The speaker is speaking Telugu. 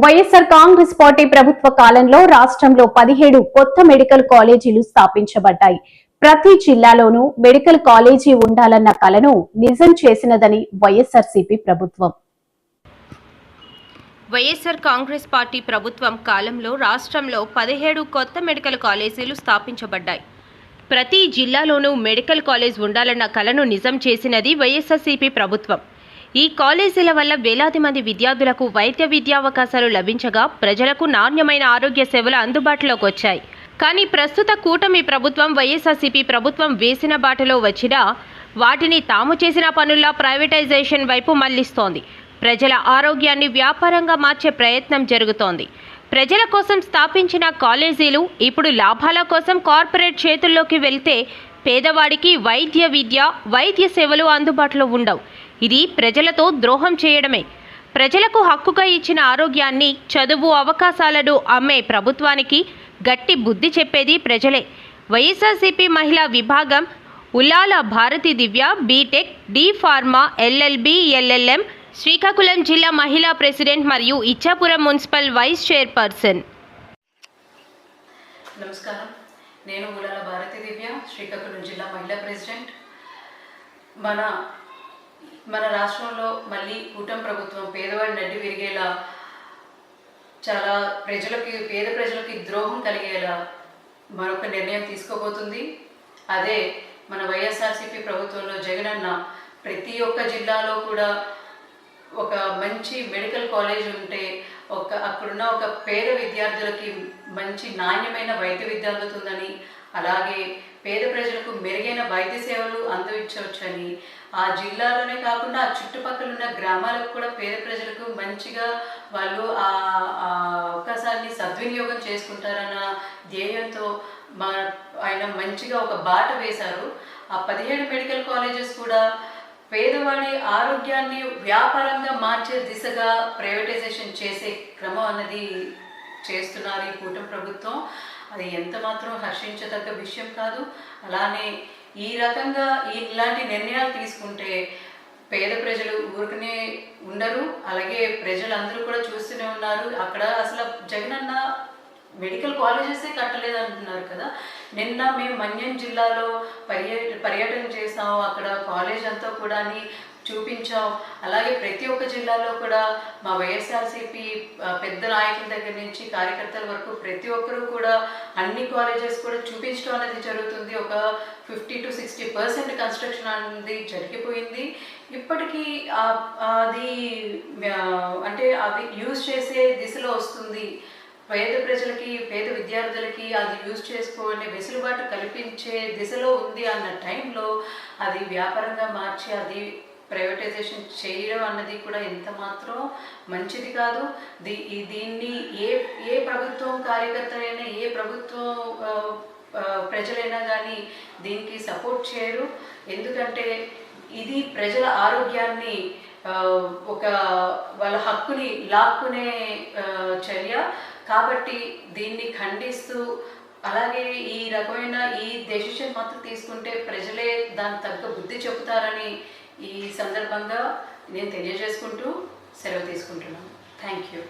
వైఎస్ఆర్ కాంగ్రెస్ పార్టీ ప్రభుత్వ కాలంలో రాష్ట్రంలో 17 కొత్త మెడికల్ కాలేజీలు స్థాపించబడ్డాయి. ప్రతి జిల్లాలోనూ మెడికల్ కాలేజీ ఉండాలన్న కలను నిజం చేసినదని వైఎస్ఆర్సీపీ ప్రభుత్వం. వైఎస్ఆర్ కాంగ్రెస్ పార్టీ ప్రభుత్వం కాలంలో రాష్ట్రంలో 17 కొత్త మెడికల్ కాలేజీలు స్థాపించబడ్డాయి. ప్రతి జిల్లాలోనూ మెడికల్ కాలేజ్ ఉండాలన్న కలను నిజం చేసినది వైఎస్ఆర్సీపీ ప్రభుత్వం. ఈ కాలేజీల వల్ల వేలాది మంది విద్యార్థులకు వైద్య విద్యావకాశాలు లభించగా ప్రజలకు నాణ్యమైన ఆరోగ్య సేవలు అందుబాటులోకి వచ్చాయి. కానీ ప్రస్తుత కూటమి ప్రభుత్వం వైఎస్ఆర్సీపీ ప్రభుత్వం వేసిన బాటలో వచ్చినా వాటిని తాము చేసిన పనుల్లా ప్రైవేటైజేషన్ వైపు మళ్లిస్తోంది. ప్రజల ఆరోగ్యాన్ని వ్యాపారంగా మార్చే ప్రయత్నం జరుగుతోంది. ప్రజల కోసం స్థాపించిన కాలేజీలు ఇప్పుడు లాభాల కోసం కార్పొరేట్ చేతుల్లోకి వెళ్తే పేదవాడికి వైద్య సేవలు అందుబాటులో ఉండవు. ఇది ప్రజలతో ద్రోహం చేయడమే. ప్రజలకు హక్కుగా ఇచ్చిన ఆరోగ్యాన్ని, చదువు అవకాశాలను అమ్మే ప్రభుత్వానికి గట్టి బుద్ధి చెప్పేది ప్రజలే. వైఎస్ఆర్సీపీ మహిళా విభాగం Ullala Bharathi Divya BTech, D pharma, LLB, LLM, Srikakulam జిల్లా మహిళా ప్రెసిడెంట్ మరియు ఇచ్చాపురం మున్సిపల్ వైస్ చైర్పర్సన్. నమస్కారం, నేను ఉల్లాల భారతి దివ్య, శ్రీకాకుళం జిల్లా మహిళా ప్రెసిడెంట్. మన రాష్ట్రంలో మళ్ళీ కూటమి ప్రభుత్వం పేదవాడి నడ్డి విరిగేలా, చాలా పేద ప్రజలకి ద్రోహం కలిగేలా మరొక నిర్ణయం తీసుకోబోతుంది. అదే మన వైఎస్ఆర్సీపీ ప్రభుత్వంలో జగనన్న ప్రతి ఒక్క జిల్లాలో కూడా ఒక మంచి మెడికల్ కాలేజ్ ఉంటే అక్కడున్న ఒక పేద విద్యార్థులకి మంచి నాణ్యమైన వైద్య విద్య అందుతుందని, అలాగే పేద ప్రజలకు మెరుగైన వైద్య సేవలు అందించవచ్చని, ఆ జిల్లాలోనే కాకుండా ఆ చుట్టుపక్కల ఉన్న గ్రామాలకు కూడా పేద ప్రజలకు మంచిగా వాళ్ళు ఆ అవకాశాన్ని సద్వినియోగం చేసుకుంటారన్న ధ్యేయంతో ఆయన మంచిగా ఒక బాట వేశారు. ఆ 17 మెడికల్ కాలేజెస్ కూడా పేదవాడి ఆరోగ్యాన్ని వ్యాపారంగా మార్చే దిశగా ప్రైవేటైజేషన్ చేసే క్రమం అన్నది చేస్తున్నారు ఈ కూటమి ప్రభుత్వం. అది ఎంత మాత్రం హర్షించదగ్గ విషయం కాదు. అలానే ఈ రకంగా ఇలాంటి నిర్ణయాలు తీసుకుంటే పేద ప్రజలు ఊరికనే ఉండరు. అలాగే ప్రజలందరూ కూడా చూస్తూనే ఉన్నారు. అక్కడ అసలు జగనన్న మెడికల్ కాలేజెసే కట్టలేదు అంటున్నారు కదా. నిన్న మేము మన్యం జిల్లాలో పర్యటన చేసాము. అక్కడ కాలేజ్ అంతా కూడా చూపించాం. అలాగే ప్రతి ఒక్క జిల్లాలో కూడా మా వైఎస్ఆర్సీపీ పెద్ద నాయకుల దగ్గర నుంచి కార్యకర్తల వరకు ప్రతి ఒక్కరూ కూడా అన్ని కాలేజెస్ కూడా చూపించడం అనేది జరుగుతుంది. ఒక 50 to 60% కన్స్ట్రక్షన్ అనేది జరిగిపోయింది. ఇప్పటికీ అది యూజ్ చేసే దిశలో వస్తుంది. పేద ప్రజలకి, పేద విద్యార్థులకి అది యూజ్ చేసుకోవాలని వెసులుబాటు కల్పించే దిశలో ఉంది అన్న టైంలో అది వ్యాపారంగా మార్చి అది ప్రైవేటైజేషన్ చేయడం అన్నది కూడా ఎంత మాత్రం మంచిది కాదు. దీన్ని ఏ ప్రభుత్వం కార్యకర్తలైనా, ఏ ప్రభుత్వం ప్రజలైనా కానీ దీనికి సపోర్ట్ చేయరు. ఎందుకంటే ఇది ప్రజల ఆరోగ్యాన్ని వాళ్ళ హక్కుని లాక్కునే చర్య. కాబట్టి దీన్ని ఖండిస్తూ, అలాగే ఈ రకమైన ఈ డెసిషన్ మాత్రం తీసుకుంటే ప్రజలే దానికి తగ్గ బుద్ధి చెబుతారని ఈ సందర్భంగా నేను తెలియజేసుకుంటూ సెలవు తీసుకుంటున్నాను. Thank you.